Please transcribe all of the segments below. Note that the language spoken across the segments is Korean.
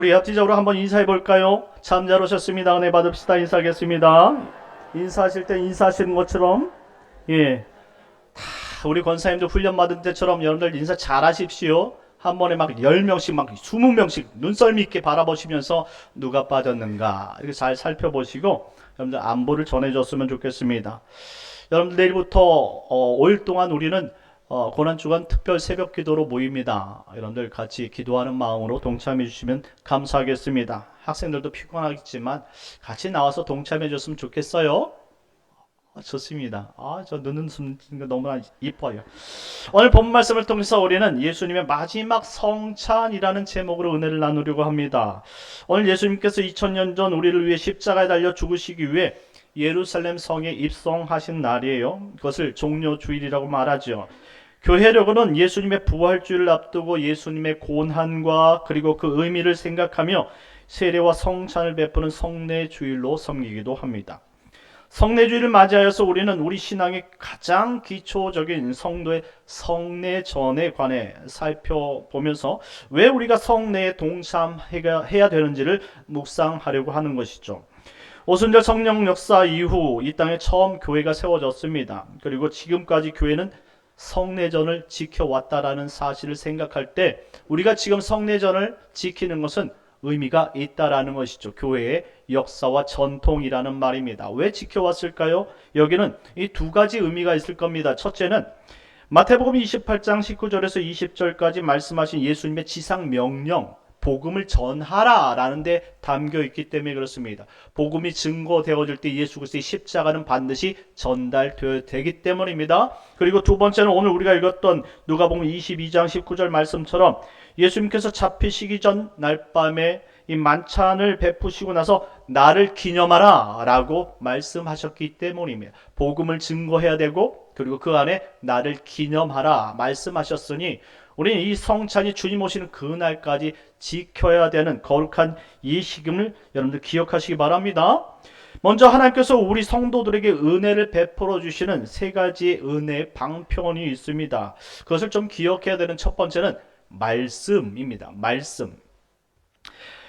우리 합지적으로 한번 인사해 볼까요? 참 잘 오셨습니다. 은혜 받읍시다. 인사하겠습니다. 인사하실 때 인사하시는 것처럼, 예, 우리 권사님도 훈련 받은 때처럼 여러분들 인사 잘 하십시오. 한 번에 막 10명씩 막 20명씩 눈썰미 있게 바라보시면서 누가 빠졌는가 이렇게 잘 살펴보시고 여러분들 안부를 전해줬으면 좋겠습니다. 여러분들 내일부터 5일 동안 우리는 고난주간 특별 새벽 기도로 모입니다. 여러분들 같이 기도하는 마음으로 동참해 주시면 감사하겠습니다. 학생들도 피곤하겠지만 같이 나와서 동참해 줬으면 좋겠어요. 좋습니다. 저 눈은 숨는 너무나 이뻐요. 오늘 본 말씀을 통해서 우리는 예수님의 마지막 성찬이라는 제목으로 은혜를 나누려고 합니다. 오늘 예수님께서 2000년 전 우리를 위해 십자가에 달려 죽으시기 위해 예루살렘 성에 입성하신 날이에요. 그것을 종료주일이라고 말하죠. 교회력은 예수님의 부활주의를 앞두고 예수님의 고난과 그리고 그 의미를 생각하며 세례와 성찬을 베푸는 성례주일로 섬기기도 합니다. 성례주일을 맞이하여서 우리는 우리 신앙의 가장 기초적인 성도의 성례전에 관해 살펴보면서 왜 우리가 성례에 동참해야 되는지를 묵상하려고 하는 것이죠. 오순절 성령 역사 이후 이 땅에 처음 교회가 세워졌습니다. 그리고 지금까지 교회는 성례전을 지켜왔다라는 사실을 생각할 때 우리가 지금 성례전을 지키는 것은 의미가 있다라는 것이죠. 교회의 역사와 전통이라는 말입니다. 왜 지켜왔을까요? 여기는 이 두 가지 의미가 있을 겁니다. 첫째는 마태복음 28장 19절에서 20절까지 말씀하신 예수님의 지상 명령, 복음을 전하라 라는 데 담겨 있기 때문에 그렇습니다. 복음이 증거되어질 때 예수 그리스도의 십자가는 반드시 전달되어야 되기 때문입니다. 그리고 두 번째는 오늘 우리가 읽었던 누가복음 22장 19절 말씀처럼 예수님께서 잡히시기 전 날밤에 이 만찬을 베푸시고 나서 나를 기념하라 라고 말씀하셨기 때문입니다. 복음을 증거해야 되고 그리고 그 안에 나를 기념하라 말씀하셨으니 우리는 이 성찬이 주님 오시는 그날까지 지켜야 되는 거룩한 예식임을 여러분들 기억하시기 바랍니다. 먼저 하나님께서 우리 성도들에게 은혜를 베풀어 주시는 세 가지 은혜의 방편이 있습니다. 그것을 좀 기억해야 되는 첫 번째는 말씀입니다. 말씀.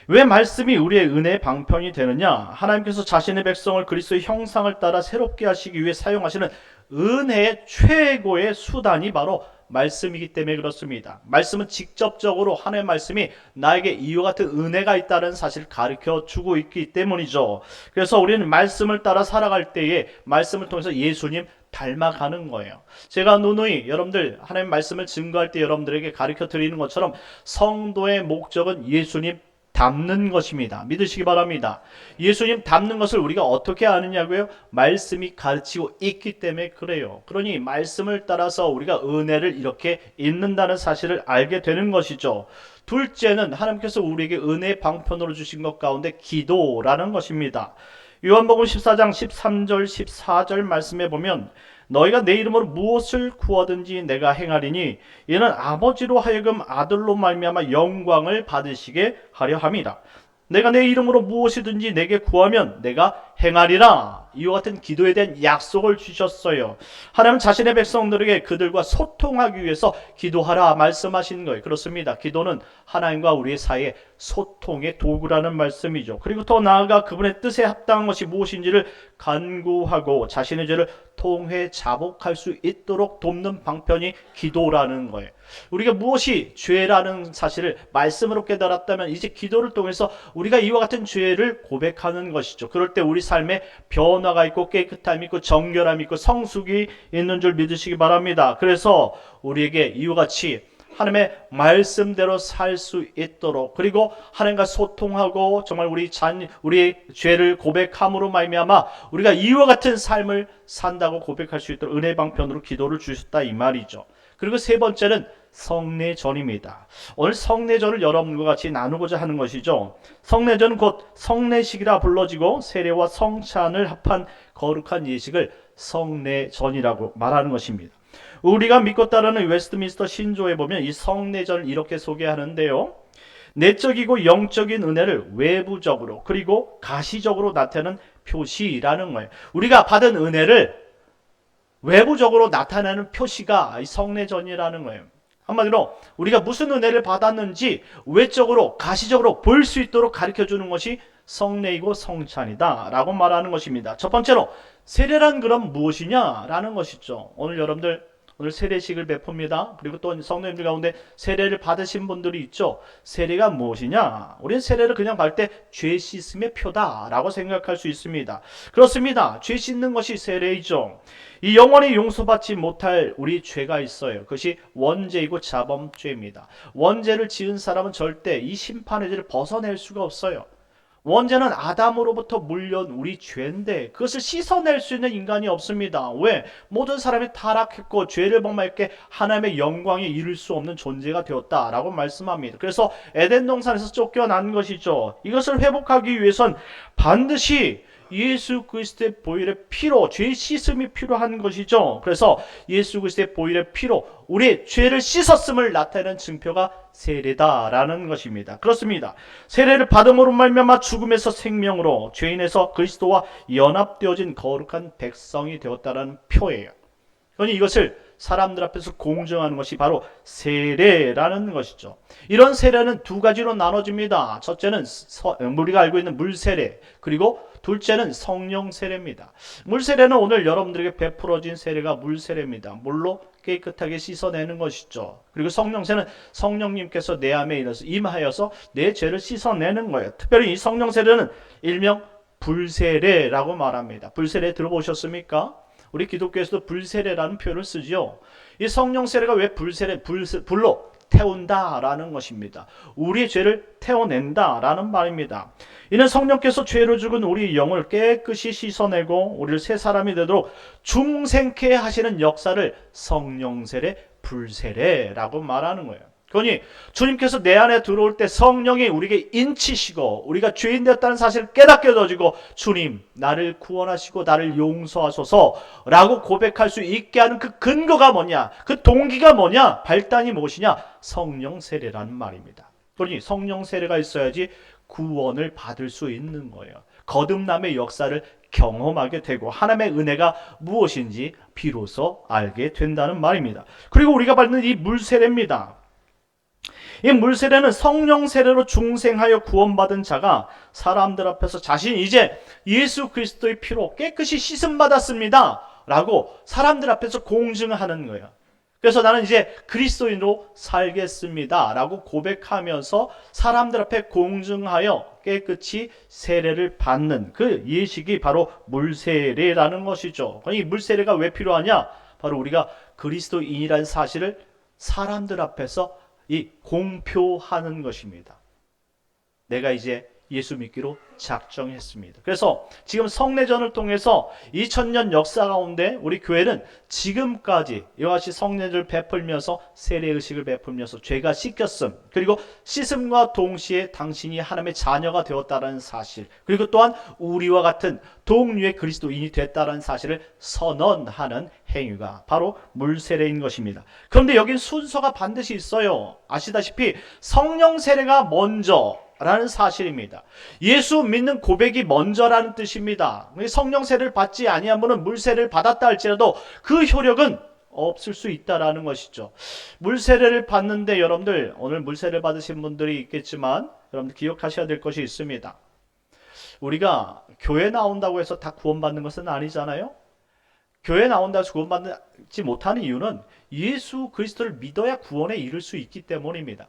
왜 말씀이 우리의 은혜의 방편이 되느냐? 하나님께서 자신의 백성을 그리스도의 형상을 따라 새롭게 하시기 위해 사용하시는 은혜의 최고의 수단이 바로 말씀이기 때문에 그렇습니다. 말씀은 직접적으로 하나님의 말씀이 나에게 이와 같은 은혜가 있다는 사실을 가르쳐 주고 있기 때문이죠. 그래서 우리는 말씀을 따라 살아갈 때에 말씀을 통해서 예수님 닮아가는 거예요. 제가 누누이 여러분들 하나님의 말씀을 증거할 때 여러분들에게 가르쳐 드리는 것처럼 성도의 목적은 예수님 닮는 것입니다. 믿으시기 바랍니다. 예수님 닮는 것을 우리가 어떻게 아느냐고요? 말씀이 가르치고 있기 때문에 그래요. 그러니 말씀을 따라서 우리가 은혜를 이렇게 잊는다는 사실을 알게 되는 것이죠. 둘째는 하나님께서 우리에게 은혜의 방편으로 주신 것 가운데 기도라는 것입니다. 요한복음 14장 13절 14절 말씀에 보면 너희가 내 이름으로 무엇을 구하든지 내가 행하리니 이는 아버지로 하여금 아들로 말미암아 영광을 받으시게 하려 함이라. 내가 내 이름으로 무엇이든지 내게 구하면 내가 행하리라. 이와 같은 기도에 대한 약속을 주셨어요. 하나님은 자신의 백성들에게 그들과 소통하기 위해서 기도하라 말씀하시는 거예요. 그렇습니다. 기도는 하나님과 우리의 사이의 소통의 도구라는 말씀이죠. 그리고 더 나아가 그분의 뜻에 합당한 것이 무엇인지를 간구하고 자신의 죄를 통회 자복할 수 있도록 돕는 방편이 기도라는 거예요. 우리가 무엇이 죄라는 사실을 말씀으로 깨달았다면 이제 기도를 통해서 우리가 이와 같은 죄를 고백하는 것이죠. 그럴 때 우리 삶에 변화가 있고 깨끗함이 있고 정결함이 있고 성숙이 있는 줄 믿으시기 바랍니다. 그래서 우리에게 이와 같이 하나님의 말씀대로 살 수 있도록 그리고 하나님과 소통하고 정말 우리의 죄를 고백함으로 말미암아 우리가 이와 같은 삶을 산다고 고백할 수 있도록 은혜 방편으로 기도를 주셨다 이 말이죠. 그리고 세 번째는 성례전입니다. 오늘 성례전을 여러분과 같이 나누고자 하는 것이죠. 성례전은 곧 성례식이라 불러지고 세례와 성찬을 합한 거룩한 예식을 성례전이라고 말하는 것입니다. 우리가 믿고 따르는 웨스트민스터 신조에 보면 이 성례전을 이렇게 소개하는데요. 내적이고 영적인 은혜를 외부적으로 그리고 가시적으로 나타내는 표시라는 거예요. 우리가 받은 은혜를 외부적으로 나타내는 표시가 이 성례전이라는 거예요. 한마디로 우리가 무슨 은혜를 받았는지 외적으로 가시적으로 볼 수 있도록 가르쳐주는 것이 성례이고 성찬이다 라고 말하는 것입니다. 첫 번째로 세례란 그럼 무엇이냐 라는 것이죠. 오늘 여러분들 오늘 세례식을 베풉니다. 그리고 또 성도님들 가운데 세례를 받으신 분들이 있죠. 세례가 무엇이냐? 우리는 세례를 그냥 받을 때 죄 씻음의 표다라고 생각할 수 있습니다. 그렇습니다. 죄 씻는 것이 세례이죠. 이 영원히 용서받지 못할 우리 죄가 있어요. 그것이 원죄이고 자범죄입니다. 원죄를 지은 사람은 절대 이 심판의 죄를 벗어낼 수가 없어요. 원죄는 아담으로부터 물려온 우리 죄인데 그것을 씻어낼 수 있는 인간이 없습니다. 왜? 모든 사람이 타락했고 죄를 범하였기에 하나님의 영광에 이를 수 없는 존재가 되었다라고 말씀합니다. 그래서 에덴 동산에서 쫓겨난 것이죠. 이것을 회복하기 위해선 반드시 예수 그리스도의 보혈의 피로 죄 씻음이 필요한 것이죠. 그래서 예수 그리스도의 보혈의 피로 우리의 죄를 씻었음을 나타내는 증표가 세례다라는 것입니다. 그렇습니다. 세례를 받음으로 말미암아 죽음에서 생명으로 죄인에서 그리스도와 연합되어진 거룩한 백성이 되었다라는 표예요. 그러니 이것을 사람들 앞에서 공정하는 것이 바로 세례라는 것이죠. 이런 세례는 두 가지로 나눠집니다. 첫째는 우리가 알고 있는 물세례, 그리고 둘째는 성령 세례입니다. 물세례는 오늘 여러분들에게 베풀어진 세례가 물세례입니다. 물로 깨끗하게 씻어내는 것이죠. 그리고 성령 세례는 성령님께서 내 안에 임하여서 내 죄를 씻어내는 거예요. 특별히 이 성령 세례는 일명 불세례라고 말합니다. 불세례 들어보셨습니까? 우리 기독교에서도 불세례라는 표현을 쓰죠. 이 성령 세례가 왜 불로 태운다라는 것입니다. 우리의 죄를 태워낸다라는 말입니다. 이는 성령께서 죄를 죽은 우리 영을 깨끗이 씻어내고 우리를 새 사람이 되도록 중생케 하시는 역사를 성령 세례, 불세례라고 말하는 거예요. 그러니 주님께서 내 안에 들어올 때 성령이 우리에게 인치시고 우리가 죄인 되었다는 사실을 깨닫게 해주고 주님 나를 구원하시고 나를 용서하소서 라고 고백할 수 있게 하는 그 근거가 뭐냐, 그 동기가 뭐냐, 발단이 무엇이냐, 성령 세례라는 말입니다. 그러니 성령 세례가 있어야지 구원을 받을 수 있는 거예요. 거듭남의 역사를 경험하게 되고 하나님의 은혜가 무엇인지 비로소 알게 된다는 말입니다. 그리고 우리가 받는 이 물세례입니다. 이 물세례는 성령 세례로 중생하여 구원받은 자가 사람들 앞에서 자신이 이제 예수 그리스도의 피로 깨끗이 씻음 받았습니다 라고 사람들 앞에서 공증하는 거예요. 그래서 나는 이제 그리스도인으로 살겠습니다 라고 고백하면서 사람들 앞에 공증하여 깨끗이 세례를 받는 그 예식이 바로 물세례라는 것이죠. 이 물세례가 왜 필요하냐? 바로 우리가 그리스도인이라는 사실을 사람들 앞에서 이 공표하는 것입니다. 내가 이제 예수 믿기로 작정했습니다. 그래서 지금 성례전을 통해서 2000년 역사 가운데 우리 교회는 지금까지 이와 같이 성례를 베풀면서 세례의식을 베풀면서 죄가 씻겼음, 그리고 씻음과 동시에 당신이 하나님의 자녀가 되었다는 사실, 그리고 또한 우리와 같은 동류의 그리스도인이 됐다는 사실을 선언하는 행위가 바로 물세례인 것입니다. 그런데 여긴 순서가 반드시 있어요. 아시다시피 성령 세례가 먼저 라는 사실입니다. 예수 믿는 고백이 먼저라는 뜻입니다. 성령 세례를 받지 아니한 분은 물세례를 받았다 할지라도 그 효력은 없을 수 있다라는 것이죠. 물세례를 받는데 여러분들 오늘 물세례를 받으신 분들이 있겠지만 여러분들 기억하셔야 될 것이 있습니다. 우리가 교회 나온다고 해서 다 구원받는 것은 아니잖아요. 교회 나온다고 해서 구원받지 못하는 이유는 예수 그리스도를 믿어야 구원에 이를 수 있기 때문입니다.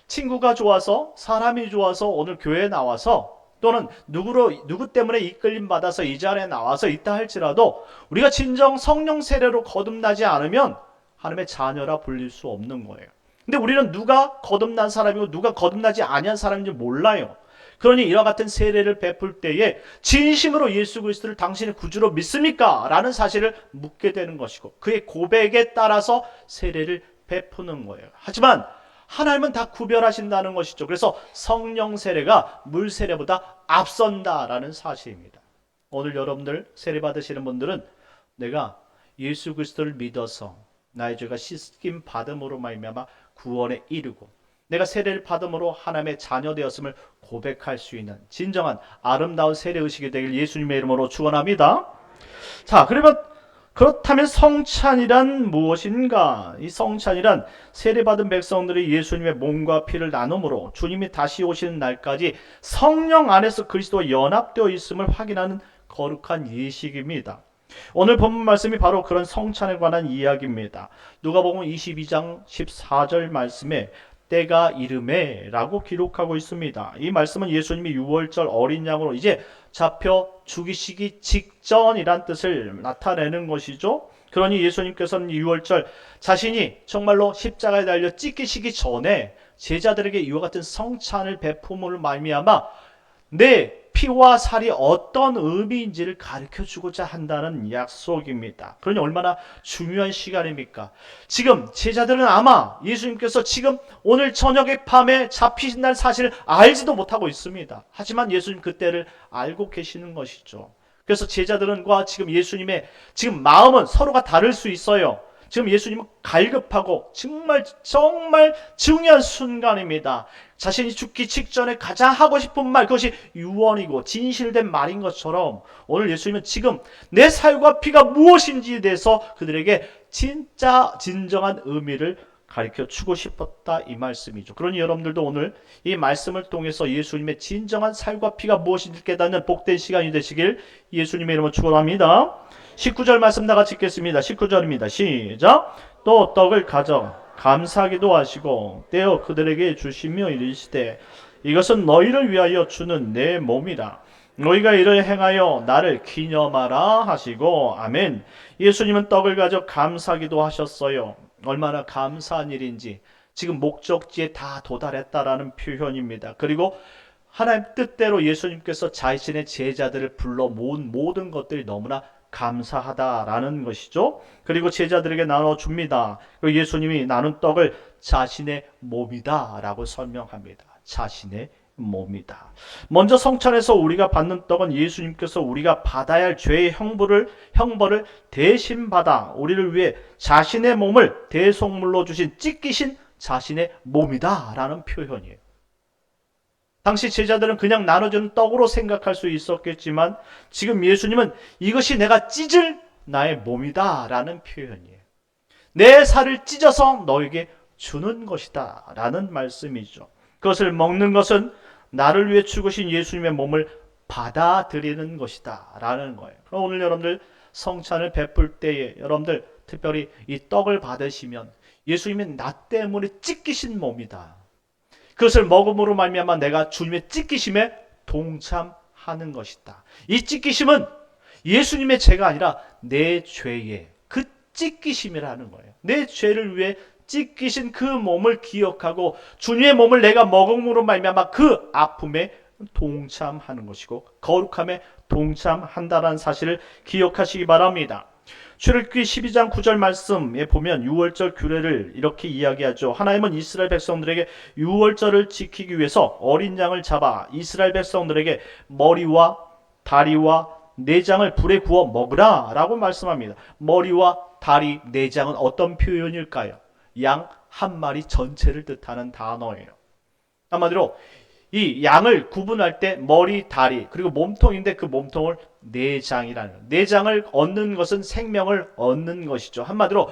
친구가 좋아서, 사람이 좋아서 오늘 교회에 나와서, 또는 누구 때문에 이끌림 받아서 이 자리에 나와서 있다 할지라도 우리가 진정 성령 세례로 거듭나지 않으면 하나님의 자녀라 불릴 수 없는 거예요. 근데 우리는 누가 거듭난 사람이고 누가 거듭나지 아니한 사람인지 몰라요. 그러니 이와 같은 세례를 베풀 때에 진심으로 예수 그리스도를 당신의 구주로 믿습니까? 라는 사실을 묻게 되는 것이고 그의 고백에 따라서 세례를 베푸는 거예요. 하지만 하나님은 다 구별하신다는 것이죠. 그래서 성령 세례가 물 세례보다 앞선다라는 사실입니다. 오늘 여러분들 세례 받으시는 분들은 내가 예수 그리스도를 믿어서 나의 죄가 씻김 받음으로 말미암아 구원에 이르고 내가 세례를 받음으로 하나님의 자녀 되었음을 고백할 수 있는 진정한 아름다운 세례 의식이 되길 예수님의 이름으로 축원합니다. 자, 그러면 그렇다면 성찬이란 무엇인가? 이 성찬이란 세례받은 백성들이 예수님의 몸과 피를 나눔으로 주님이 다시 오시는 날까지 성령 안에서 그리스도와 연합되어 있음을 확인하는 거룩한 예식입니다. 오늘 본문 말씀이 바로 그런 성찬에 관한 이야기입니다. 누가복음 22장 14절 말씀에 때가 이르매 라고 기록하고 있습니다. 이 말씀은 예수님이 유월절 어린 양으로 이제 잡혀 죽이시기 직전이란 뜻을 나타내는 것이죠. 그러니 예수님께서는 유월절 자신이 정말로 십자가에 달려 찢기시기 전에 제자들에게 이와 같은 성찬을 베품을 말미암아 내 피와 살이 어떤 의미인지를 가르쳐주고자 한다는 약속입니다. 그러니 얼마나 중요한 시간입니까? 지금 제자들은 아마 예수님께서 지금 오늘 저녁의 밤에 잡히신 날 사실을 알지도 못하고 있습니다. 하지만 예수님 그때를 알고 계시는 것이죠. 그래서 제자들과 지금 예수님의 지금 마음은 서로가 다를 수 있어요. 지금 예수님은 갈급하고 정말 중요한 순간입니다. 자신이 죽기 직전에 가장 하고 싶은 말, 그것이 유언이고 진실된 말인 것처럼 오늘 예수님은 지금 내 살과 피가 무엇인지에 대해서 그들에게 진정한 의미를 가르쳐 주고 싶었다 이 말씀이죠. 그러니 여러분들도 오늘 이 말씀을 통해서 예수님의 진정한 살과 피가 무엇인지 깨닫는 복된 시간이 되시길 예수님의 이름으로 축원합니다. 19절 말씀 다 같이 읽겠습니다. 19절입니다. 시작. 또 떡을 가져 감사기도 하시고 떼어 그들에게 주시며 이르시되 이것은 너희를 위하여 주는 내 몸이라. 너희가 이를 행하여 나를 기념하라 하시고 아멘. 예수님은 떡을 가져 감사기도 하셨어요. 얼마나 감사한 일인지 지금 목적지에 다 도달했다라는 표현입니다. 그리고 하나님 뜻대로 예수님께서 자신의 제자들을 불러 모은 모든 것들이 너무나 감사하다라는 것이죠. 그리고 제자들에게 나눠줍니다. 그리고 예수님이 나눈 떡을 자신의 몸이다 라고 설명합니다. 자신의 몸이다. 먼저 성찬에서 우리가 받는 떡은 예수님께서 우리가 받아야 할 죄의 형벌을 대신 받아 우리를 위해 자신의 몸을 대속물로 주신 찢기신 자신의 몸이다 라는 표현이에요. 당시 제자들은 그냥 나눠주는 떡으로 생각할 수 있었겠지만 지금 예수님은 이것이 내가 찢을 나의 몸이다 라는 표현이에요. 내 살을 찢어서 너에게 주는 것이다 라는 말씀이죠. 그것을 먹는 것은 나를 위해 죽으신 예수님의 몸을 받아들이는 것이다 라는 거예요. 그럼 오늘 여러분들 성찬을 베풀 때에 여러분들 특별히 이 떡을 받으시면 예수님이 나 때문에 찢기신 몸이다. 그것을 먹음으로 말미암아 내가 주님의 찢기심에 동참하는 것이다. 이 찢기심은 예수님의 죄가 아니라 내 죄의 그 찢기심이라는 거예요. 내 죄를 위해 찢기신 그 몸을 기억하고 주님의 몸을 내가 먹음으로 말미암아 그 아픔에 동참하는 것이고 거룩함에 동참한다는 사실을 기억하시기 바랍니다. 출애굽기 12장 9절 말씀에 보면 유월절 규례를 이렇게 이야기하죠. 하나님은 이스라엘 백성들에게 유월절을 지키기 위해서 어린 양을 잡아 이스라엘 백성들에게 머리와 다리와 내장을 불에 구워 먹으라 라고 말씀합니다. 머리와 다리, 내장은 어떤 표현일까요? 양 한 마리 전체를 뜻하는 단어예요. 한마디로 이 양을 구분할 때 머리, 다리, 그리고 몸통인데 그 몸통을 내장이라는 거예요. 내장을 얻는 것은 생명을 얻는 것이죠. 한마디로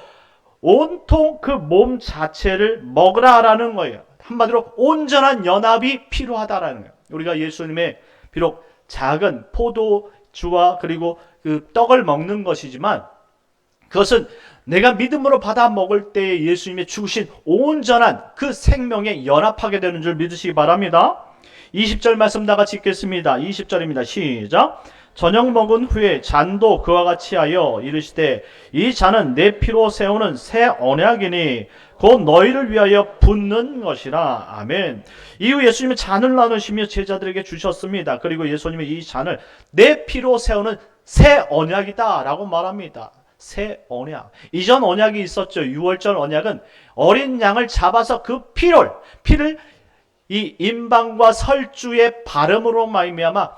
온통 그 몸 자체를 먹으라라는 거예요. 한마디로 온전한 연합이 필요하다라는 거예요. 우리가 예수님의 비록 작은 포도주와 그리고 그 떡을 먹는 것이지만 그것은 내가 믿음으로 받아 먹을 때에 예수님의 죽으신 온전한 그 생명에 연합하게 되는 줄 믿으시기 바랍니다. 20절 말씀 다 같이 읽겠습니다. 20절입니다. 시작. 저녁 먹은 후에 잔도 그와 같이 하여 이르시되 이 잔은 내 피로 세우는 새 언약이니 곧 너희를 위하여 붓는 것이라. 아멘. 이후 예수님은 잔을 나누시며 제자들에게 주셨습니다. 그리고 예수님은 이 잔을 내 피로 세우는 새 언약이다 라고 말합니다. 새 언약. 이전 언약이 있었죠. 유월절 언약은 어린 양을 잡아서 그 피를 이 임방과 설주의 발음으로 말미암아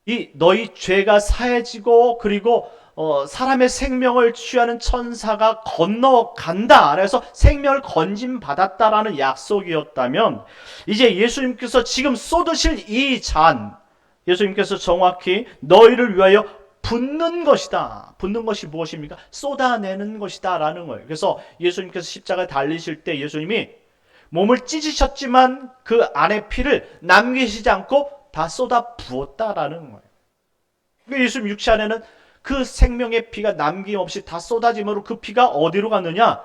이 너희 죄가 사해지고 그리고 사람의 생명을 취하는 천사가 건너간다. 그래서 생명을 건진 받았다라는 약속이었다면 이제 예수님께서 지금 쏟으실 이 잔, 예수님께서 정확히 너희를 위하여 붓는 것이다. 붓는 것이 무엇입니까? 쏟아내는 것이다 라는 거예요. 그래서 예수님께서 십자가에 달리실 때 예수님이 몸을 찢으셨지만 그 안에 피를 남기시지 않고 다 쏟아 부었다라는 거예요. 예수님 육체 안에는 그 생명의 피가 남김없이 다 쏟아짐으로 그 피가 어디로 갔느냐?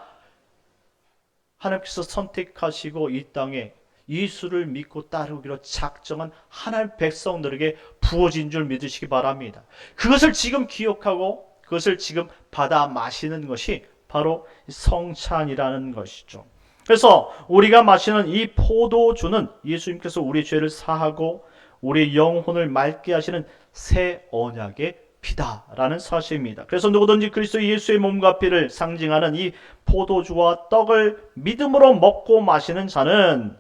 하나님께서 선택하시고 이 땅에 예수를 믿고 따르기로 작정한 하나님 백성들에게 부어진 줄 믿으시기 바랍니다. 그것을 지금 기억하고 그것을 지금 받아 마시는 것이 바로 성찬이라는 것이죠. 그래서 우리가 마시는 이 포도주는 예수님께서 우리의 죄를 사하고 우리의 영혼을 맑게 하시는 새 언약의 피다라는 사실입니다. 그래서 누구든지 그리스도 예수의 몸과 피를 상징하는 이 포도주와 떡을 믿음으로 먹고 마시는 자는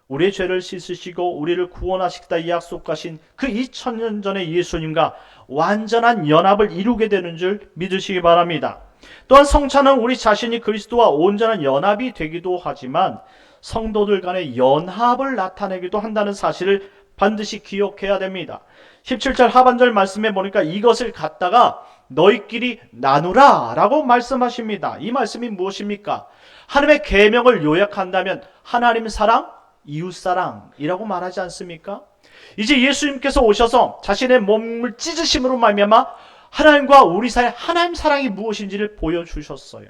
우리의 죄를 씻으시고 우리를 구원하시겠다 약속하신 그 2000년 전의 예수님과 완전한 연합을 이루게 되는 줄 믿으시기 바랍니다. 또한 성찬은 우리 자신이 그리스도와 온전한 연합이 되기도 하지만 성도들 간의 연합을 나타내기도 한다는 사실을 반드시 기억해야 됩니다. 17절 하반절 말씀에 보니까 이것을 갖다가 너희끼리 나누라 라고 말씀하십니다. 이 말씀이 무엇입니까? 하나님의 계명을 요약한다면 하나님 사랑, 이웃 사랑이라고 말하지 않습니까? 이제 예수님께서 오셔서 자신의 몸을 찢으심으로 말미암아 하나님과 우리 사이에 하나님 사랑이 무엇인지를 보여주셨어요.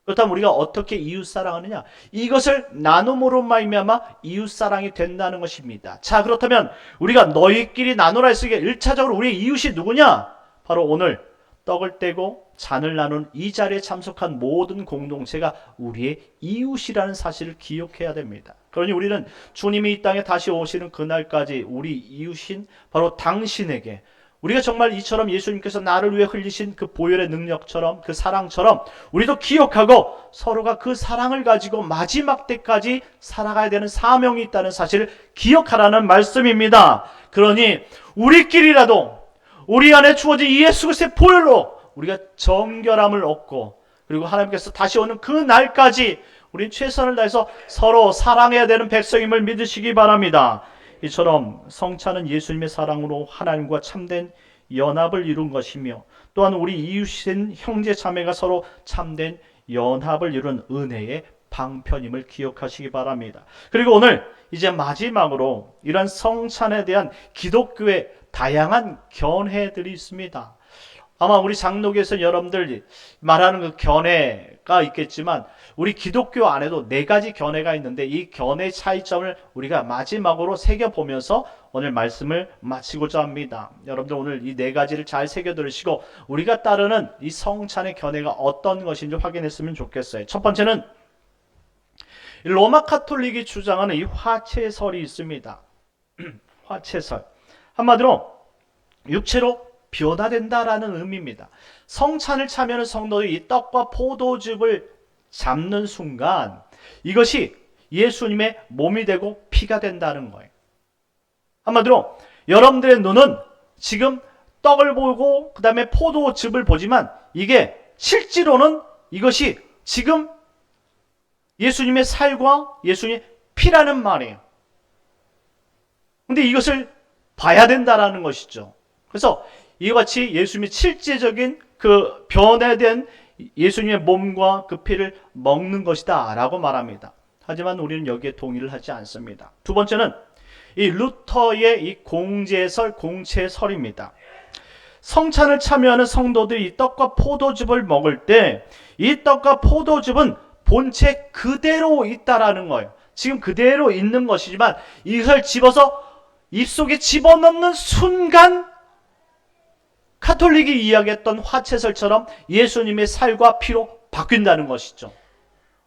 그렇다면 우리가 어떻게 이웃 사랑하느냐? 이것을 나눔으로 말미암아 이웃 사랑이 된다는 것입니다. 자, 그렇다면 우리가 너희끼리 나누라 했으니까 1차적으로 우리의 이웃이 누구냐? 바로 오늘 떡을 떼고 잔을 나눈 이 자리에 참석한 모든 공동체가 우리의 이웃이라는 사실을 기억해야 됩니다. 그러니 우리는 주님이 이 땅에 다시 오시는 그날까지 우리 이웃인 바로 당신에게 우리가 정말 이처럼 예수님께서 나를 위해 흘리신 그 보혈의 능력처럼 그 사랑처럼 우리도 기억하고 서로가 그 사랑을 가지고 마지막 때까지 살아가야 되는 사명이 있다는 사실을 기억하라는 말씀입니다. 그러니 우리끼리라도 우리 안에 주어진 예수 그리스도의 보혈로 우리가 정결함을 얻고 그리고 하나님께서 다시 오는 그 날까지 우린 최선을 다해서 서로 사랑해야 되는 백성임을 믿으시기 바랍니다. 이처럼 성찬은 예수님의 사랑으로 하나님과 참된 연합을 이룬 것이며 또한 우리 이웃인 형제 자매가 서로 참된 연합을 이룬 은혜의 방편임을 기억하시기 바랍니다. 그리고 오늘 이제 마지막으로 이런 성찬에 대한 기독교의 다양한 견해들이 있습니다. 아마 우리 장로교에서 여러분들 말하는 그 견해가 있겠지만 우리 기독교 안에도 4가지 견해가 있는데 이 견해 차이점을 우리가 마지막으로 새겨보면서 오늘 말씀을 마치고자 합니다. 여러분들 오늘 이 4가지를 잘 새겨 들으시고 우리가 따르는 이 성찬의 견해가 어떤 것인지 확인했으면 좋겠어요. 첫 번째는 로마 카톨릭이 주장하는 이 화채설이 있습니다. 화채설. 한마디로 육체로 변화된다라는 의미입니다. 성찬을 차면은 성도들이 이 떡과 포도즙을 잡는 순간 이것이 예수님의 몸이 되고 피가 된다는 거예요. 한마디로 여러분들의 눈은 지금 떡을 보고 그 다음에 포도즙을 보지만 이게 실제로는 이것이 지금 예수님의 살과 예수님의 피라는 말이에요. 근데 이것을 봐야 된다라는 것이죠. 그래서 이와 같이 예수님의 실제적인 그 변화된 예수님의 몸과 그 피를 먹는 것이다 라고 말합니다. 하지만 우리는 여기에 동의를 하지 않습니다. 두 번째는 이 루터의 이 공제설, 공채설입니다. 성찬을 참여하는 성도들이 이 떡과 포도즙을 먹을 때 이 떡과 포도즙은 본체 그대로 있다라는 거예요. 지금 그대로 있는 것이지만 이것을 집어서 입속에 집어넣는 순간 카톨릭이 이야기했던 화채설처럼 예수님의 살과 피로 바뀐다는 것이죠.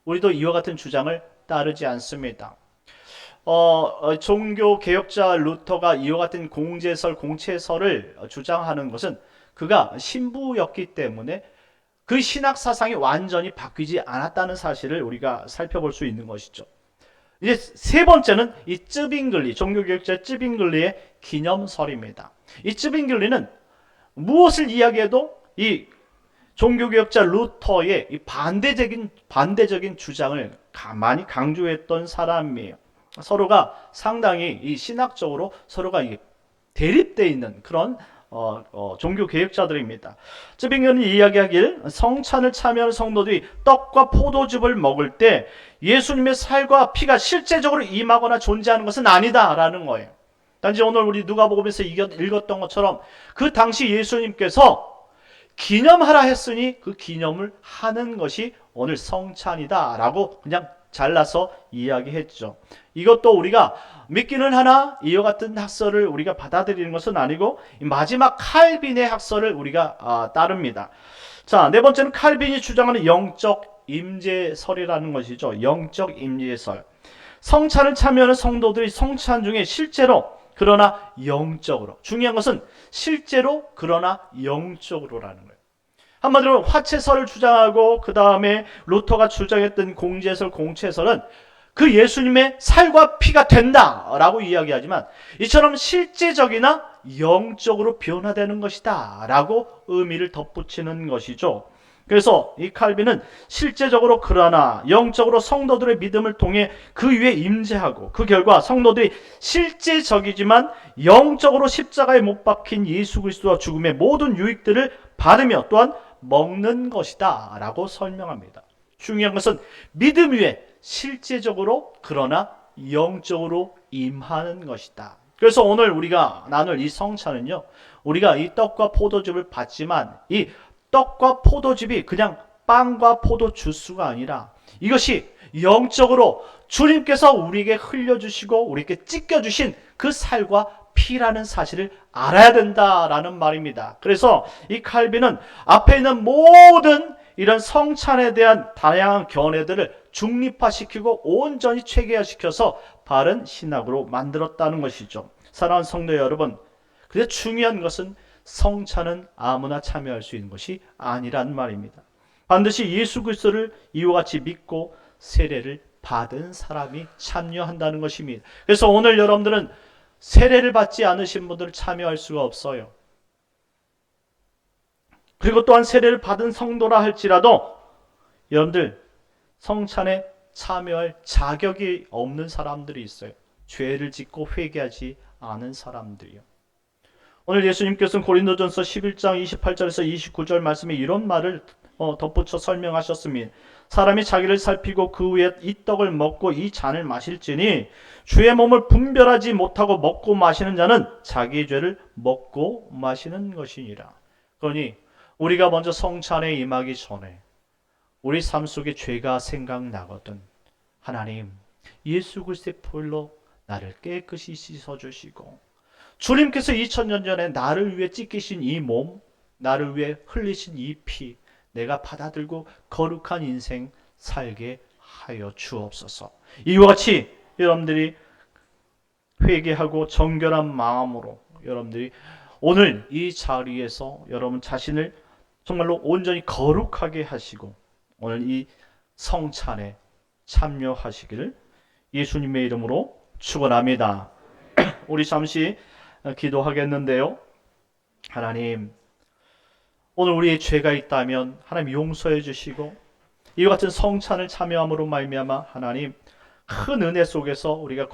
우리도 이와 같은 주장을 따르지 않습니다. 종교 개혁자 루터가 이와 같은 공제설, 공채설을 주장하는 것은 그가 신부였기 때문에 그 신학 사상이 완전히 바뀌지 않았다는 사실을 우리가 살펴볼 수 있는 것이죠. 이제 세 번째는 이 쯔빙글리, 종교개혁자 쯔빙글리의 기념설입니다. 이 쯔빙글리는 무엇을 이야기해도 이 종교개혁자 루터의 이 반대적인 주장을 많이 강조했던 사람이에요. 서로가 상당히 이 신학적으로 서로가 대립되어 있는 그런 종교 개혁자들입니다. 쯔빙견이 이야기하길 성찬을 참여하는 성도들이 떡과 포도즙을 먹을 때 예수님의 살과 피가 실제적으로 임하거나 존재하는 것은 아니다라는 거예요. 단지 오늘 우리 누가복음에서 읽었던 것처럼 그 당시 예수님께서 기념하라 했으니 그 기념을 하는 것이 오늘 성찬이다 라고 그냥 잘라서 이야기했죠. 이것도 우리가 믿기는 하나 이와 같은 학설을 우리가 받아들이는 것은 아니고 마지막 칼빈의 학설을 우리가 따릅니다. 자, 네 번째는 칼빈이 주장하는 영적 임재설이라는 것이죠. 영적 임재설. 성찬을 참여하는 성도들이 성찬 중에 실제로 그러나 영적으로, 중요한 것은 실제로 그러나 영적으로라는 거예요. 한마디로 화채설을 주장하고 그 다음에 루터가 주장했던 공제설, 공채설은 그 예수님의 살과 피가 된다라고 이야기하지만 이처럼 실제적이나 영적으로 변화되는 것이다 라고 의미를 덧붙이는 것이죠. 그래서 이 칼빈은 실제적으로 그러나 영적으로 성도들의 믿음을 통해 그 위에 임재하고 그 결과 성도들이 실제적이지만 영적으로 십자가에 못 박힌 예수 그리스도와 죽음의 모든 유익들을 받으며 또한 먹는 것이다 라고 설명합니다. 중요한 것은 믿음 위에 실제적으로 그러나 영적으로 임하는 것이다. 그래서 오늘 우리가 나눌 이 성찬은요, 우리가 이 떡과 포도즙을 받지만 이 떡과 포도즙이 그냥 빵과 포도 주스가 아니라 이것이 영적으로 주님께서 우리에게 흘려주시고 우리에게 찢겨주신 그 살과 피라는 사실을 알아야 된다라는 말입니다. 그래서 이 칼빈은 앞에 있는 모든 이런 성찬에 대한 다양한 견해들을 중립화시키고 온전히 체계화시켜서 바른 신학으로 만들었다는 것이죠. 사랑하는 성도 여러분, 근데 중요한 것은 성찬은 아무나 참여할 수 있는 것이 아니란 말입니다. 반드시 예수 그리스도를 이와 같이 믿고 세례를 받은 사람이 참여한다는 것입니다. 그래서 오늘 여러분들은 세례를 받지 않으신 분들은 참여할 수가 없어요. 그리고 또한 세례를 받은 성도라 할지라도 여러분들 성찬에 참여할 자격이 없는 사람들이 있어요. 죄를 짓고 회개하지 않은 사람들이요. 오늘 예수님께서는 고린도전서 11장 28절에서 29절 말씀에 이런 말을 덧붙여 설명하셨습니다. 사람이 자기를 살피고 그 후에 이 떡을 먹고 이 잔을 마실지니 주의 몸을 분별하지 못하고 먹고 마시는 자는 자기의 죄를 먹고 마시는 것이니라. 그러니 우리가 먼저 성찬에 임하기 전에 우리 삶 속에 죄가 생각나거든 하나님 예수 그리스도의 보혈로 나를 깨끗이 씻어주시고 주님께서 2000년 전에 나를 위해 찢기신 이 몸, 나를 위해 흘리신 이 피, 내가 받아들고 거룩한 인생 살게 하여 주옵소서. 이와 같이 여러분들이 회개하고 정결한 마음으로 여러분들이 오늘 이 자리에서 여러분 자신을 정말로 온전히 거룩하게 하시고 오늘 이 성찬에 참여하시기를 예수님의 이름으로 축원합니다. 우리 잠시 기도하겠는데요. 하나님, 오늘 우리의 죄가 있다면 하나님 용서해 주시고 이와 같은 성찬을 참여함으로 말미암아 하나님 큰 은혜 속에서 우리가